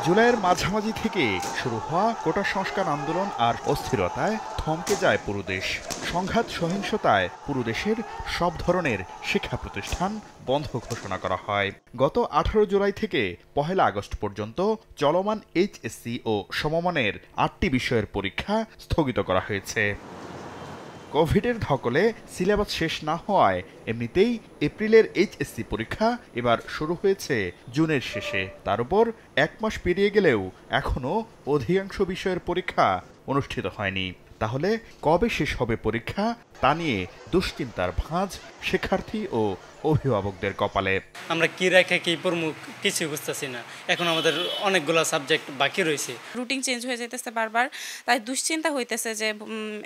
জুলাইয়ের মাঝামাঝি থেকে শুরু হওয়া কোটা সংস্কার আন্দোলন আর অস্থিরতায় থমকে যায় পুরো দেশ। সংঘাত সহিংসতায় পুরো দেশের সব ধরনের শিক্ষা প্রতিষ্ঠান বন্ধ ঘোষণা করা হয়। গত 18 জুলাই থেকে 1 আগস্ট পর্যন্ত চলমান এইচএসসি ও সমমানের 8টি বিষয়ের পরীক্ষা স্থগিত করা হয়েছে। কোভিডের ধকলে সিলেবাস শেষ না হওয়ায় এমনিতেই এপ্রিলের এইচএসসি পরীক্ষা এবার শুরু হয়েছে জুনের শেষে। তার উপর 1 মাস পেরিয়ে গেলেও এখনও অধিকাংশ বিষয়ের পরীক্ষা অনুষ্ঠিত হয়নি। তাহলে কবে শেষ হবে পরীক্ষা তা নিয়ে দুশ্চিন্তার ভাঁজ শিক্ষার্থী ও অভিভাবকদের কপালে। আমরা কি রেখে কি পড়মু কিছু বুঝতেছি না। এখন আমাদের অনেকগুলো সাবজেক্ট বাকি রয়েছে। রুটিন চেঞ্জ হয়ে যেতেছে বারবার, তাই দুশ্চিন্তা হইতেছে যে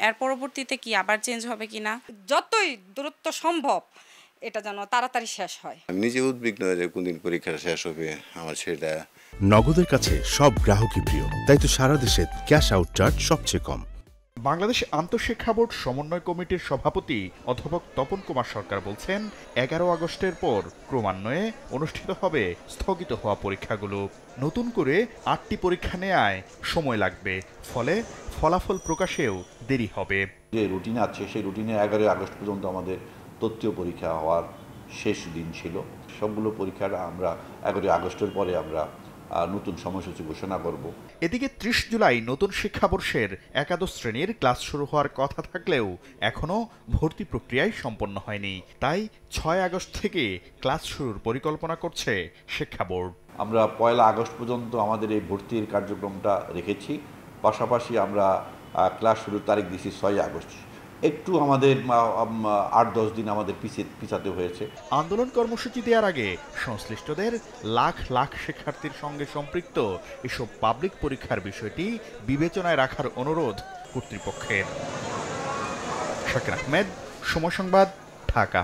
এর পরবর্তীতে কি আবার চেঞ্জ হবে কিনা। যতই দ্রুত সম্ভব এটা যেন তাড়াতাড়ি শেষ হয়। আমি নিজে উদ্বিগ্ন যে কোনদিন পরীক্ষা শেষ হবে আমার সেটা। নগদের কাছে সব গ্রাহকই প্রিয়, তাই তো সারা দেশে ক্যাশ আউট চার্জ সবচেয়ে কম। বাংলাদেশ আন্তঃশিক্ষা বোর্ড সমন্বয় কমিটির সভাপতি অধ্যাপক তপন কুমার সরকার বলছেন, 11 আগস্টের পর ক্রমান্বয়ে অনুষ্ঠিত হবে স্থগিত হওয়া পরীক্ষাগুলো। নতুন করে 8টি পরীক্ষা নেয়ায় সময় লাগবে, ফলে ফলাফল প্রকাশেও দেরি হবে। যে রুটিন আছে সেই রুটিনে 11 আগস্ট পর্যন্ত আমাদের তৃতীয় পরীক্ষা হওয়ার শেষ দিন ছিল। সবগুলো পরীক্ষার আমরা 11 আগস্টের পরে আমরা নতুন সময়সূচি ঘোষণা করব। এদিকে 30 জুলাই নতুন শিক্ষাবর্ষের একাদশ শ্রেণীর ক্লাস শুরু হওয়ার কথা থাকলেও এখনও ভর্তি প্রক্রিয়ায় সম্পন্ন হয়নি। তাই 6 আগস্ট থেকে ক্লাস শুরুর পরিকল্পনা করছে শিক্ষা বোর্ড। আমরা 1 আগস্ট পর্যন্ত আমাদের এই ভর্তির কার্যক্রমটা রেখেছি। পাশাপাশি আমরা ক্লাস শুরুর তারিখ দিয়েছি 6 আগস্ট। একটু আমাদের 8-10 দিন আমাদের পিছাতে হয়েছে। আন্দোলন কর্মসূচি দেওয়ার আগে সংশ্লিষ্টদের লাখ লাখ শিক্ষার্থীর সঙ্গে সম্পৃক্ত এসব পাবলিক পরীক্ষার বিষয়টি বিবেচনায় রাখার অনুরোধ কর্তৃপক্ষের। শাকির আহমেদ, সময় সংবাদ, ঢাকা।